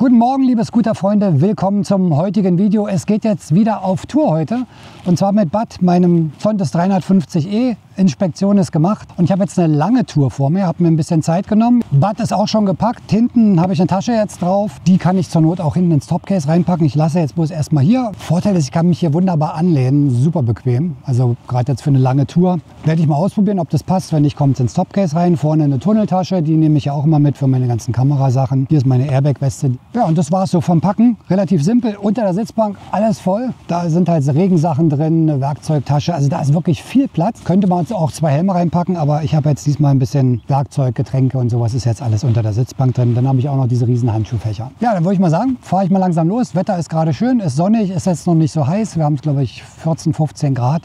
Guten Morgen, liebe Scooter-Freunde, willkommen zum heutigen Video. Es geht jetzt wieder auf Tour heute und zwar mit Bud, meinem Zontes 350e. Inspektion ist gemacht und ich habe jetzt eine lange Tour vor mir, habe mir ein bisschen Zeit genommen. Bud ist auch schon gepackt, hinten habe ich eine Tasche jetzt drauf, die kann ich zur Not auch hinten ins Topcase reinpacken. Ich lasse jetzt bloß erstmal hier. Vorteil ist, ich kann mich hier wunderbar anlehnen, super bequem, also gerade jetzt für eine lange Tour. Werde ich mal ausprobieren, ob das passt. Wenn nicht, kommt es ins Topcase rein. Vorne eine Tunneltasche, die nehme ich ja auch immer mit für meine ganzen Kamerasachen. Hier ist meine Airbag-Weste. Ja, und das war es so vom Packen. Relativ simpel, unter der Sitzbank alles voll. Da sind halt Regensachen drin, eine Werkzeugtasche, also da ist wirklich viel Platz. Könnte man auch 2 Helme reinpacken, aber ich habe jetzt diesmal ein bisschen Werkzeug, Getränke und sowas ist jetzt alles unter der Sitzbank drin. Dann habe ich auch noch diese riesen Handschuhfächer. Ja, dann würde ich mal sagen, fahre ich mal langsam los. Wetter ist gerade schön, ist sonnig, ist jetzt noch nicht so heiß. Wir haben es, glaube ich, 14, 15 Grad.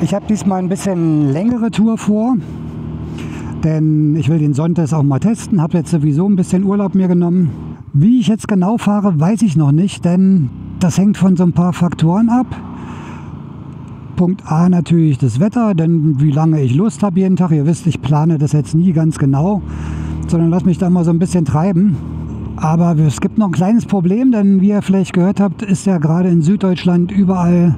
Ich habe diesmal ein bisschen längere Tour vor, denn ich will den Sonntag auch mal testen. Habe jetzt sowieso ein bisschen Urlaub mir genommen. Wie ich jetzt genau fahre, weiß ich noch nicht, denn das hängt von so ein paar Faktoren ab. Punkt A natürlich das Wetter, denn wie lange ich Lust habe jeden Tag. Ihr wisst, ich plane das jetzt nie ganz genau, sondern lasse mich da mal so ein bisschen treiben. Aber es gibt noch ein kleines Problem, denn wie ihr vielleicht gehört habt, ist ja gerade in Süddeutschland überall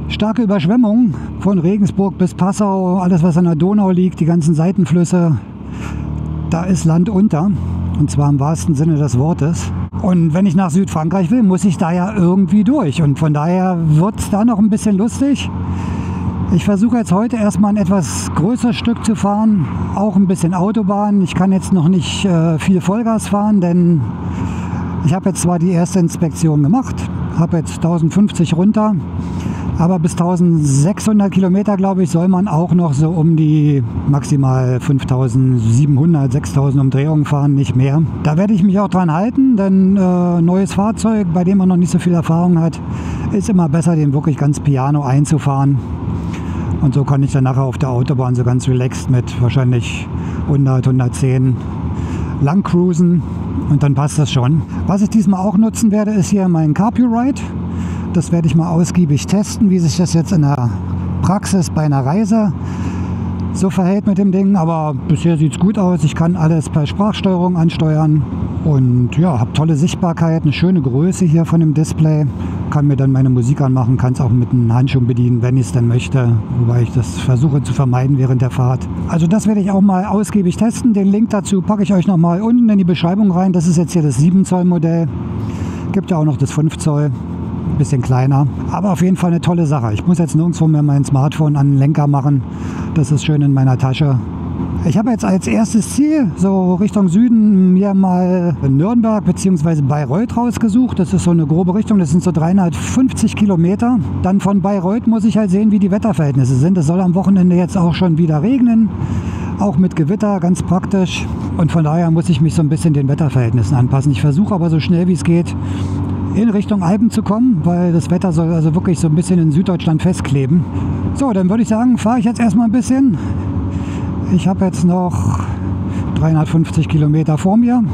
starke Überschwemmungen, von Regensburg bis Passau, alles was an der Donau liegt, die ganzen Seitenflüsse, da ist Land unter, und zwar im wahrsten Sinne des Wortes. Und wenn ich nach Südfrankreich will, muss ich da ja irgendwie durch und von daher wird es da noch ein bisschen lustig. Ich versuche jetzt heute erstmal ein etwas größeres Stück zu fahren, auch ein bisschen Autobahn. Ich kann jetzt noch nicht viel Vollgas fahren, denn ich habe jetzt zwar die erste Inspektion gemacht, habe jetzt 1050 runter, aber bis 1600 Kilometer, glaube ich, soll man auch noch so um die maximal 5700, 6000 Umdrehungen fahren, nicht mehr. Da werde ich mich auch dran halten, denn neues Fahrzeug, bei dem man noch nicht so viel Erfahrung hat, ist immer besser, den wirklich ganz piano einzufahren. Und so kann ich dann nachher auf der Autobahn so ganz relaxed mit wahrscheinlich 100, 110 lang cruisen und dann passt das schon. Was ich diesmal auch nutzen werde, ist hier mein CarPurite. Das werde ich mal ausgiebig testen, wie sich das jetzt in der Praxis bei einer Reise so verhält mit dem Ding. Aber bisher sieht es gut aus. Ich kann alles per Sprachsteuerung ansteuern und ja, habe tolle Sichtbarkeit, eine schöne Größe hier von dem Display. Kann mir dann meine Musik anmachen, kann es auch mit einem Handschuh bedienen, wenn ich es denn möchte. Wobei ich das versuche zu vermeiden während der Fahrt. Also das werde ich auch mal ausgiebig testen. Den Link dazu packe ich euch noch mal unten in die Beschreibung rein. Das ist jetzt hier das 7 Zoll Modell. Gibt ja auch noch das 5 Zoll. Ein bisschen kleiner, aber auf jeden Fall eine tolle Sache. Ich muss jetzt nirgendwo mehr mein Smartphone an den Lenker machen. Das ist schön in meiner Tasche. Ich habe jetzt als erstes Ziel, so Richtung Süden, mir mal Nürnberg bzw. Bayreuth rausgesucht. Das ist so eine grobe Richtung, das sind so 350 Kilometer. Dann von Bayreuth muss ich halt sehen, wie die Wetterverhältnisse sind. Es soll am Wochenende jetzt auch schon wieder regnen, auch mit Gewitter, ganz praktisch. Und von daher muss ich mich so ein bisschen den Wetterverhältnissen anpassen. Ich versuche aber so schnell wie es geht, in Richtung Alpen zu kommen, weil das Wetter soll also wirklich so ein bisschen in Süddeutschland festkleben. So, dann würde ich sagen, fahre ich jetzt erstmal ein bisschen. Ich habe jetzt noch 350 Kilometer vor mir.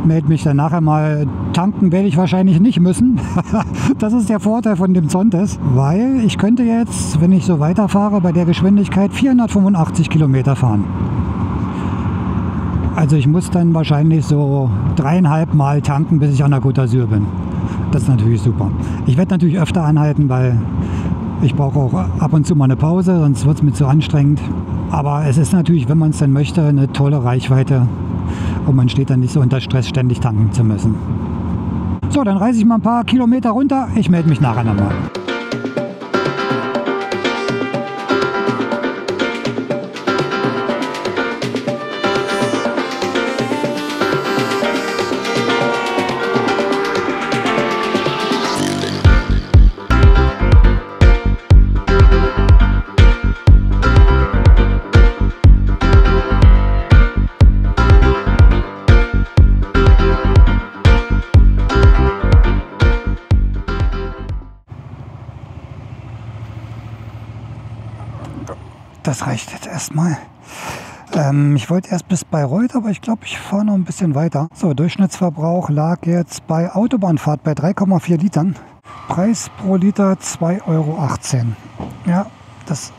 Melde mich dann nachher mal. Tanken werde ich wahrscheinlich nicht müssen. Das ist der Vorteil von dem Zontes, weil ich könnte jetzt, wenn ich so weiterfahre, bei der Geschwindigkeit 485 Kilometer fahren. Also ich muss dann wahrscheinlich so 3,5 Mal tanken, bis ich an der Côte d'Azur bin. Das ist natürlich super. Ich werde natürlich öfter anhalten, weil ich brauche auch ab und zu mal eine Pause, sonst wird es mir zu anstrengend. Aber es ist natürlich, wenn man es denn möchte, eine tolle Reichweite und man steht dann nicht so unter Stress, ständig tanken zu müssen. So, dann reise ich mal ein paar Kilometer runter. Ich melde mich nachher nochmal. das reicht jetzt erstmal. Ich wollte erst bis Bayreuth, aber ich glaube, ich fahre noch ein bisschen weiter. So, Durchschnittsverbrauch lag jetzt bei Autobahnfahrt bei 3,4 Litern. Preis pro Liter 2,18 Euro. Ja, das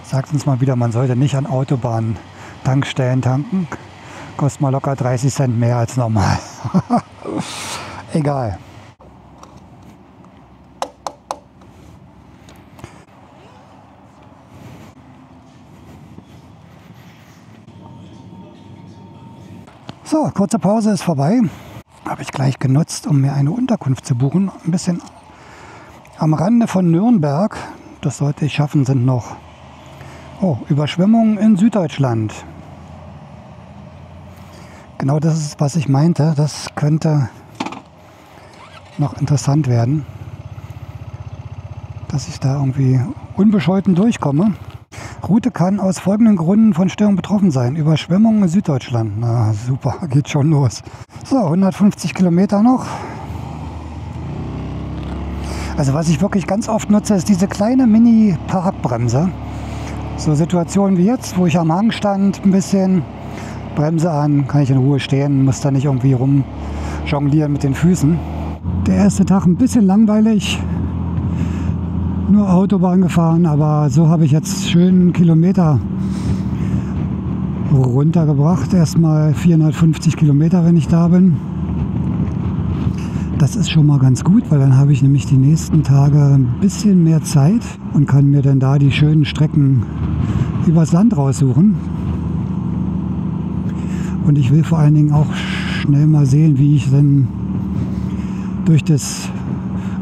sagt uns mal wieder, man sollte nicht an Autobahn-Tankstellen tanken. Kostet mal locker 30 Cent mehr als normal. Egal. So, kurze Pause ist vorbei. Habe ich gleich genutzt, um mir eine Unterkunft zu buchen. Ein bisschen am Rande von Nürnberg. Das sollte ich schaffen, sind noch Überschwemmungen in Süddeutschland. Genau das ist, was ich meinte. Das könnte noch interessant werden, dass ich da irgendwie unbescholten durchkomme. Route kann aus folgenden Gründen von Störungen betroffen sein. Überschwemmungen in Süddeutschland. Na super, geht schon los. So, 150 Kilometer noch. Also was ich wirklich ganz oft nutze, ist diese kleine Mini-Parkbremse. So Situationen wie jetzt, wo ich am Hang stand, ein bisschen Bremse an, kann ich in Ruhe stehen, muss da nicht irgendwie rumjonglieren mit den Füßen. Der erste Tag ein bisschen langweilig. Nur Autobahn gefahren, aber so habe ich jetzt schön Kilometer runtergebracht. Erstmal 450 Kilometer, wenn ich da bin. Das ist schon mal ganz gut, weil dann habe ich nämlich die nächsten Tage ein bisschen mehr Zeit und kann mir dann da die schönen Strecken übers Land raussuchen. Und ich will vor allen Dingen auch schnell mal sehen, wie ich dann durch das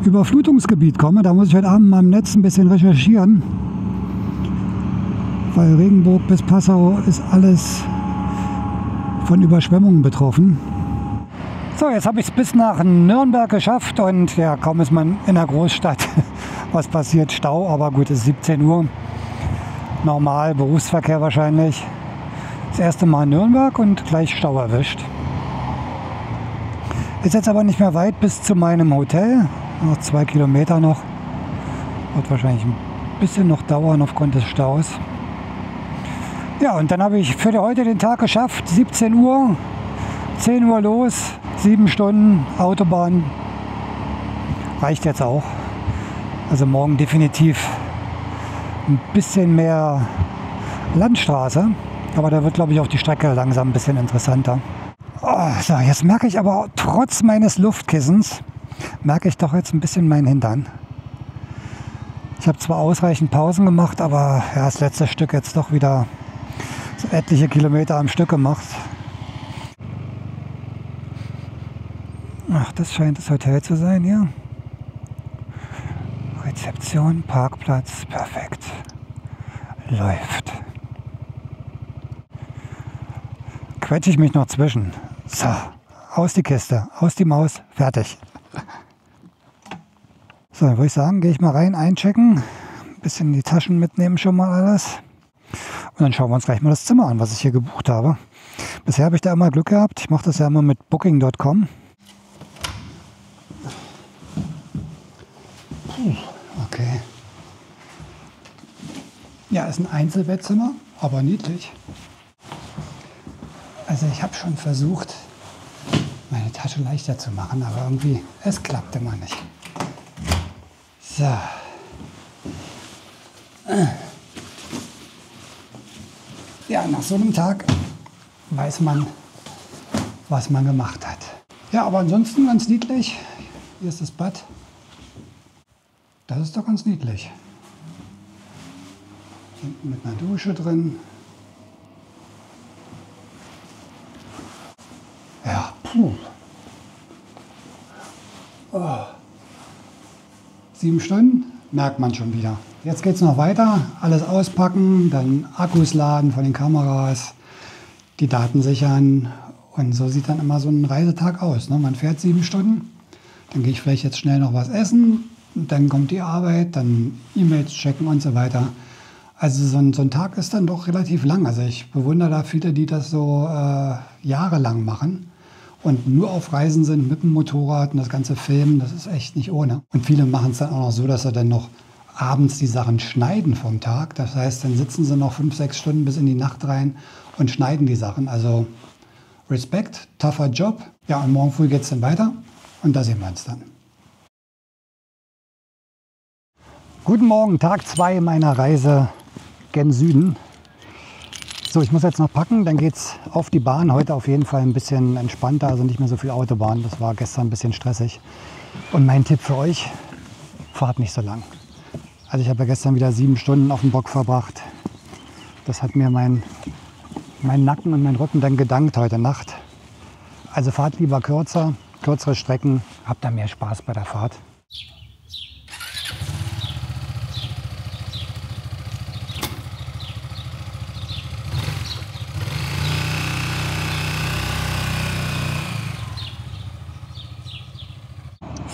Überflutungsgebiet komme. Da muss ich heute Abend mal im Netz ein bisschen recherchieren, weil Regenburg bis Passau ist alles von Überschwemmungen betroffen. So, jetzt habe ich es bis nach Nürnberg geschafft und ja, kaum ist man in der Großstadt, was passiert? Stau, aber gut, es ist 17 Uhr, normal, Berufsverkehr wahrscheinlich. Das erste Mal in Nürnberg und gleich Stau erwischt. Ist jetzt aber nicht mehr weit bis zu meinem Hotel. Noch 2 Kilometer noch. Wird wahrscheinlich ein bisschen noch dauern aufgrund des Staus. Ja, und dann habe ich für heute den Tag geschafft. 17 Uhr, 10 Uhr los, 7 Stunden Autobahn. Reicht jetzt auch. Also morgen definitiv ein bisschen mehr Landstraße. Aber da wird, glaube ich, auch die Strecke langsam ein bisschen interessanter. Oh, so, jetzt merke ich aber trotz meines Luftkissens, merke ich doch jetzt ein bisschen meinen Hintern. Ich habe zwar ausreichend Pausen gemacht, aber ja, das letzte Stück jetzt doch wieder so etliche Kilometer am Stück gemacht. Ach, das scheint das Hotel zu sein hier. Rezeption, Parkplatz, perfekt. Läuft. Quetsche ich mich noch zwischen. So, aus die Kiste, aus die Maus, fertig. So, dann würde ich sagen, gehe ich mal rein, einchecken, ein bisschen die Taschen mitnehmen schon mal alles. Und dann schauen wir uns gleich mal das Zimmer an, was ich hier gebucht habe. Bisher habe ich da immer Glück gehabt. Ich mache das ja immer mit Booking.com. Okay. Ja, ist ein Einzelbettzimmer, aber niedlich. Also ich habe schon versucht, meine Tasche leichter zu machen, aber irgendwie, es klappt immer nicht. So. Ja, nach so einem Tag weiß man, was man gemacht hat. Ja, aber ansonsten ganz niedlich. Hier ist das Bad. Das ist doch ganz niedlich. Hinten mit einer Dusche drin. Ja, puh. Oh. 7 Stunden, merkt man schon wieder. Jetzt geht es noch weiter. Alles auspacken, dann Akkus laden von den Kameras, die Daten sichern. Und so sieht dann immer so ein Reisetag aus. Ne? Man fährt 7 Stunden, dann gehe ich vielleicht jetzt schnell noch was essen. Dann kommt die Arbeit, dann E-Mails checken und so weiter. Also so ein Tag ist dann doch relativ lang. Also ich bewundere da viele, die das so jahrelang machen und nur auf Reisen sind mit dem Motorrad und das ganze Filmen. Das ist echt nicht ohne. Und viele machen es dann auch noch so, dass sie dann noch abends die Sachen schneiden vom Tag. Das heißt, dann sitzen sie noch 5, 6 Stunden bis in die Nacht rein und schneiden die Sachen. Also Respekt, tougher Job. Ja, und morgen früh geht es dann weiter und da sehen wir uns dann. Guten Morgen, Tag 2 meiner Reise gen Süden. So, ich muss jetzt noch packen, dann geht es auf die Bahn. Heute auf jeden Fall ein bisschen entspannter, also nicht mehr so viel Autobahn. Das war gestern ein bisschen stressig. Und mein Tipp für euch, fahrt nicht so lang. Also ich habe ja gestern wieder 7 Stunden auf dem Bock verbracht. Das hat mir mein Nacken und mein Rücken dann gedankt heute Nacht. Also fahrt lieber kürzer, kürzere Strecken, habt da mehr Spaß bei der Fahrt.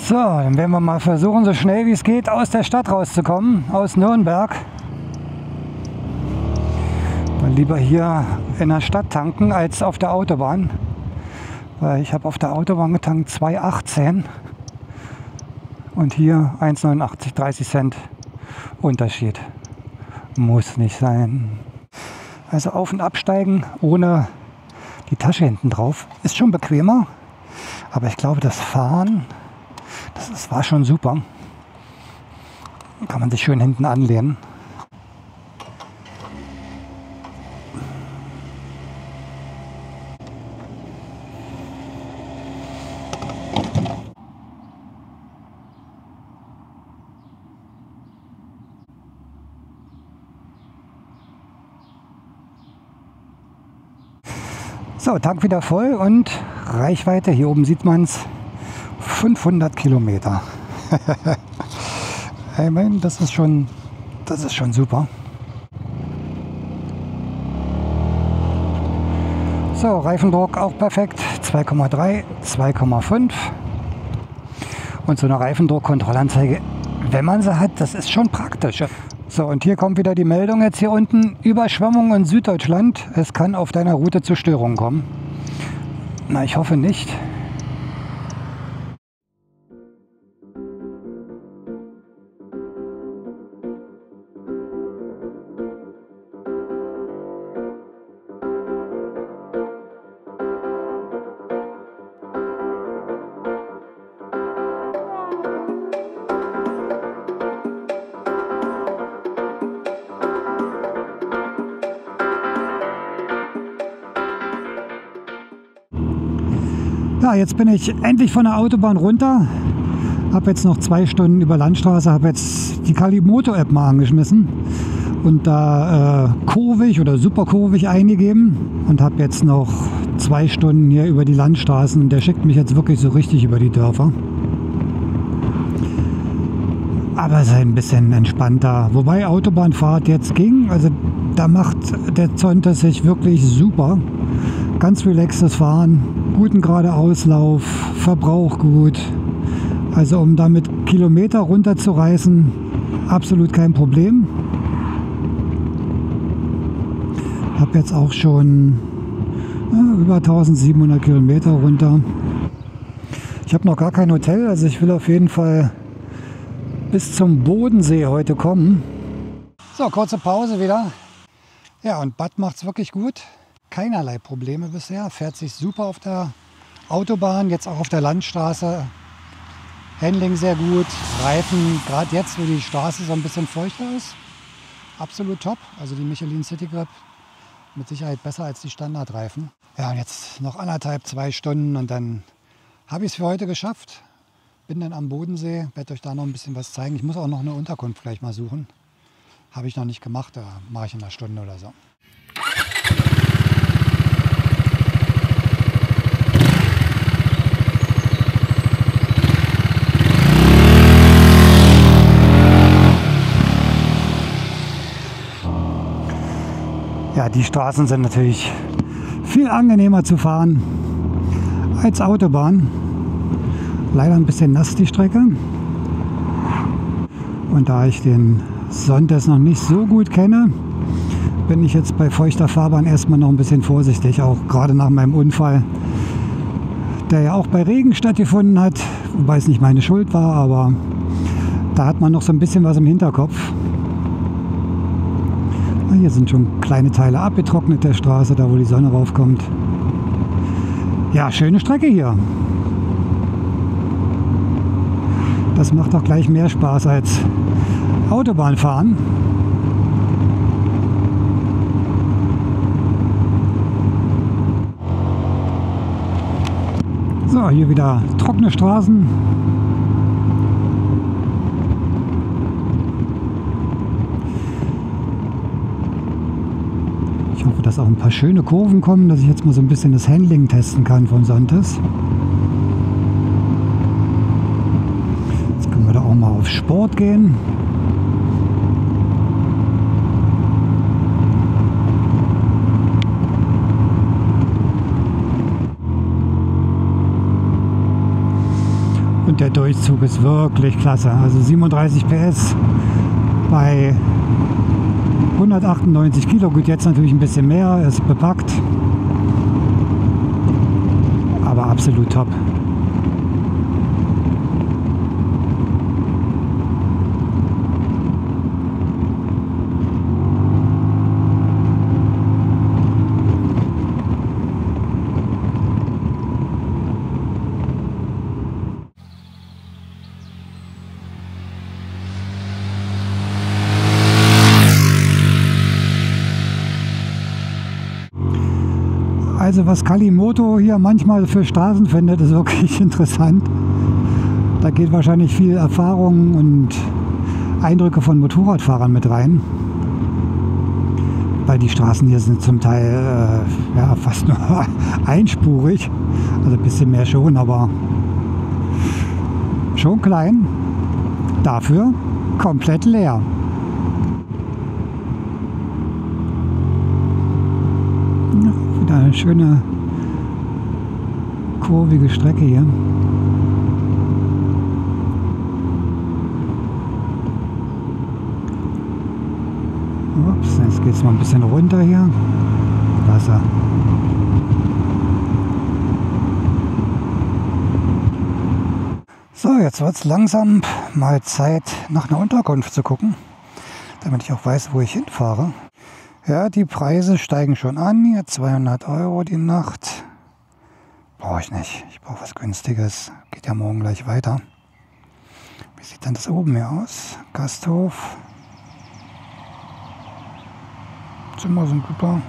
So, dann werden wir mal versuchen, so schnell wie es geht, aus der Stadt rauszukommen, aus Nürnberg. Mal lieber hier in der Stadt tanken als auf der Autobahn. Weil ich habe auf der Autobahn getankt 2,18 und hier 1,89, 30 Cent Unterschied. Muss nicht sein. Also auf- und absteigen ohne die Tasche hinten drauf ist schon bequemer. Aber ich glaube, das Fahren, das war schon super. Kann man sich schön hinten anlehnen. So, Tank wieder voll und Reichweite, hier oben sieht man es, 500 Kilometer. Ich meine, das ist schon super. So, Reifendruck auch perfekt, 2,3, 2,5. Und so eine Reifendruckkontrollanzeige, wenn man sie hat, das ist schon praktisch. So, und hier kommt wieder die Meldung jetzt hier unten, Überschwemmung in Süddeutschland. Es kann auf deiner Route zu Störungen kommen. Na, ich hoffe nicht. Ja, jetzt bin ich endlich von der Autobahn runter. Habe jetzt noch 2 Stunden über Landstraße, habe jetzt die Kalimoto-App mal angeschmissen und da kurvig oder super kurvig eingegeben und habe jetzt noch 2 Stunden hier über die Landstraßen. Der schickt mich jetzt wirklich so richtig über die Dörfer. Aber es ist ein bisschen entspannter. Wobei Autobahnfahrt jetzt ging, also da macht der Zonta sich wirklich super. Ganz relaxtes Fahren, guten Geradeauslauf, Verbrauch gut. Also um damit Kilometer runterzureißen, absolut kein Problem. Ich habe jetzt auch schon über 1700 Kilometer runter. Ich habe noch gar kein Hotel, also ich will auf jeden Fall bis zum Bodensee heute kommen. So, kurze Pause wieder. Ja, und Bad macht es wirklich gut. Keinerlei Probleme bisher. Fährt sich super auf der Autobahn, jetzt auch auf der Landstraße. Handling sehr gut. Reifen, gerade jetzt, wo die Straße so ein bisschen feuchter ist, absolut top. Also die Michelin City Grip mit Sicherheit besser als die Standardreifen. Ja, und jetzt noch 1,5, 2 Stunden und dann habe ich es für heute geschafft. Bin dann am Bodensee, werde euch da noch ein bisschen was zeigen. Ich muss auch noch eine Unterkunft gleich mal suchen. Habe ich noch nicht gemacht, da mache ich in einer Stunde oder so. Ja, die Straßen sind natürlich viel angenehmer zu fahren als Autobahn. Leider ein bisschen nass die Strecke. Und da ich den Sonntag noch nicht so gut kenne, bin ich jetzt bei feuchter Fahrbahn erstmal noch ein bisschen vorsichtig. Auch gerade nach meinem Unfall, der ja auch bei Regen stattgefunden hat. Wobei es nicht meine Schuld war, aber Da hat man noch so ein bisschen was im Hinterkopf. Hier sind schon kleine Teile abgetrocknet der Straße, da wo die Sonne raufkommt. Ja, schöne Strecke hier. Das macht doch gleich mehr Spaß als Autobahnfahren. So, hier wieder trockene Straßen. Ich hoffe, dass auch ein paar schöne Kurven kommen, dass ich jetzt mal so ein bisschen das Handling testen kann von Sontes. Jetzt können wir da auch mal auf Sport gehen. Und der Durchzug ist wirklich klasse. Also 37 PS bei 198 Kilo. Gut, jetzt natürlich ein bisschen mehr, ist bepackt. Aber absolut top. Also was Kalimoto hier manchmal für Straßen findet, ist wirklich interessant. Da geht wahrscheinlich viel Erfahrung und Eindrücke von Motorradfahrern mit rein. Weil die Straßen hier sind zum Teil ja, fast nur einspurig. Also ein bisschen mehr schon, aber schon klein. Dafür komplett leer. Eine schöne kurvige Strecke hier. Ups, jetzt geht es mal ein bisschen runter hier. Wasser. So, jetzt wird es langsam mal Zeit, nach einer Unterkunft zu gucken, damit ich auch weiß, wo ich hinfahre. Ja, die Preise steigen schon an. Hier 200 € die Nacht. Brauche ich nicht. Ich brauche was Günstiges. Geht ja morgen gleich weiter. Wie sieht denn das oben hier aus? Gasthof. Zimmer sind super.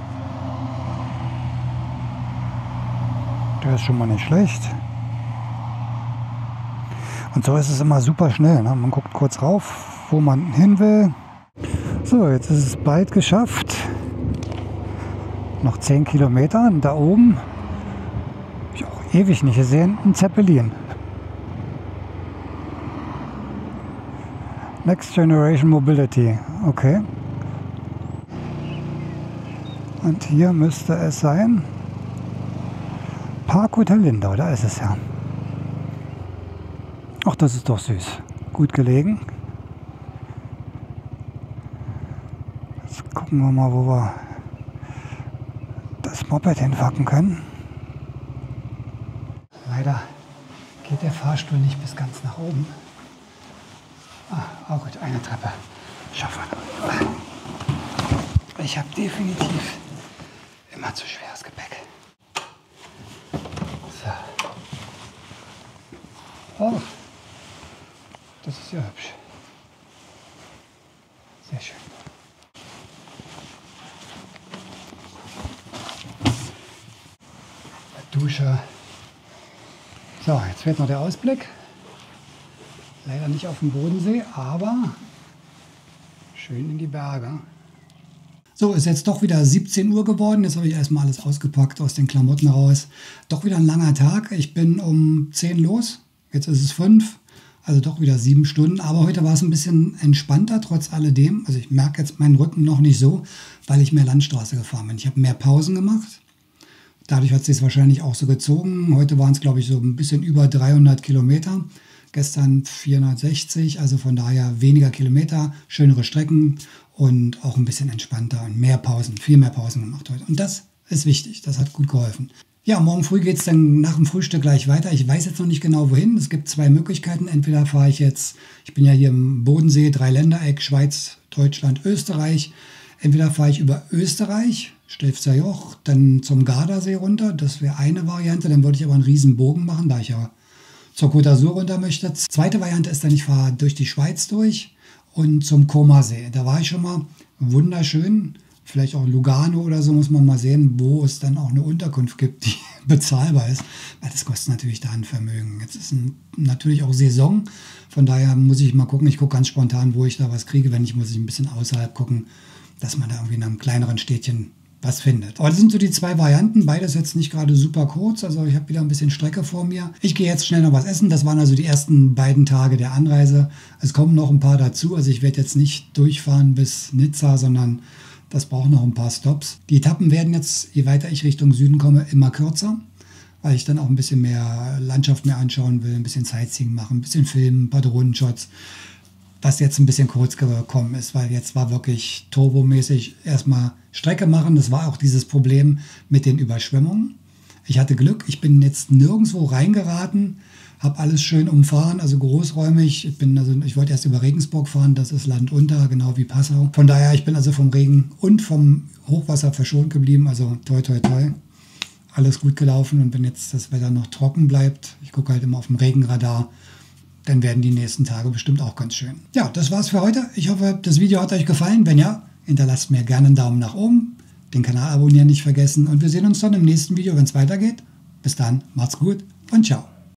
Der ist schon mal nicht schlecht. Und so ist es immer super schnell. Ne? Man guckt kurz rauf, wo man hin will. So, jetzt ist es bald geschafft. Noch 10 Kilometer. Und da oben, habe ich auch ewig nicht gesehen, ein Zeppelin. Next Generation Mobility. Okay. Und hier müsste es sein. Parkhotel Lindau, da ist es ja. Ach, das ist doch süß. Gut gelegen. Jetzt gucken wir mal, wo wir das Moped hinpacken können. Leider geht der Fahrstuhl nicht bis ganz nach oben. Ah, gut, eine Treppe. Schaffen wir. Ich habe definitiv immer zu schweres Gepäck. So. Oh, das ist ja hübsch. Sehr schön. Dusche. So, jetzt fehlt noch der Ausblick. Leider nicht auf dem Bodensee, aber schön in die Berge. So, ist jetzt doch wieder 17 Uhr geworden. Jetzt habe ich erstmal alles ausgepackt aus den Klamotten raus. Doch wieder ein langer Tag. Ich bin um 10 los. Jetzt ist es 5. Also doch wieder 7 Stunden. Aber heute war es ein bisschen entspannter trotz alledem. Also ich merke jetzt meinen Rücken noch nicht so, weil ich mehr Landstraße gefahren bin. Ich habe mehr Pausen gemacht. Dadurch hat es sich wahrscheinlich auch so gezogen. Heute waren es, glaube ich, so ein bisschen über 300 Kilometer. Gestern 460, also von daher weniger Kilometer, schönere Strecken und auch ein bisschen entspannter und mehr Pausen, viel mehr Pausen gemacht heute. Und das ist wichtig, das hat gut geholfen. Ja, morgen früh geht es dann nach dem Frühstück gleich weiter. Ich weiß jetzt noch nicht genau wohin. Es gibt zwei Möglichkeiten. Entweder fahre ich jetzt, ich bin ja hier im Bodensee, Dreiländereck, Schweiz, Deutschland, Österreich. Entweder fahre ich über Österreich, Stelfzer Joch, dann zum Gardasee runter. Das wäre eine Variante. Dann würde ich aber einen riesen Bogen machen, da ich ja zur Côte d'Azur runter möchte. Zweite Variante ist dann, ich fahre durch die Schweiz durch und zum Comersee. Da war ich schon mal, wunderschön. Vielleicht auch Lugano oder so, muss man mal sehen, wo es dann auch eine Unterkunft gibt, die bezahlbar ist. Weil das kostet natürlich da ein Vermögen. Jetzt ist natürlich auch Saison. Von daher muss ich mal gucken. Ich gucke ganz spontan, wo ich da was kriege. Wenn nicht, muss ich ein bisschen außerhalb gucken, dass man da irgendwie in einem kleineren Städtchen was findet. Aber das sind so die zwei Varianten. Beides jetzt nicht gerade super kurz. Also ich habe wieder ein bisschen Strecke vor mir. Ich gehe jetzt schnell noch was essen. Das waren also die ersten beiden Tage der Anreise. Es kommen noch ein paar dazu. Also ich werde jetzt nicht durchfahren bis Nizza, sondern das braucht noch ein paar Stops. Die Etappen werden jetzt, je weiter ich Richtung Süden komme, immer kürzer, weil ich dann auch ein bisschen mehr Landschaft mehr anschauen will, ein bisschen Sightseeing machen, ein bisschen filmen, ein paar Drohnenshots, was jetzt ein bisschen kurz gekommen ist, weil jetzt war wirklich turbomäßig erstmal Strecke machen. Das war auch dieses Problem mit den Überschwemmungen. Ich hatte Glück, ich bin jetzt nirgendwo reingeraten, habe alles schön umfahren, also großräumig. Ich wollte erst über Regensburg fahren, das ist Land unter, genau wie Passau. Von daher, ich bin also vom Regen und vom Hochwasser verschont geblieben, also toi toi toi. Alles gut gelaufen, und wenn jetzt das Wetter noch trocken bleibt, ich gucke halt immer auf dem Regenradar, dann werden die nächsten Tage bestimmt auch ganz schön. Ja, das war's für heute. Ich hoffe, das Video hat euch gefallen. Wenn ja, hinterlasst mir gerne einen Daumen nach oben, den Kanal abonnieren nicht vergessen, und wir sehen uns dann im nächsten Video, wenn es weitergeht. Bis dann, macht's gut und ciao.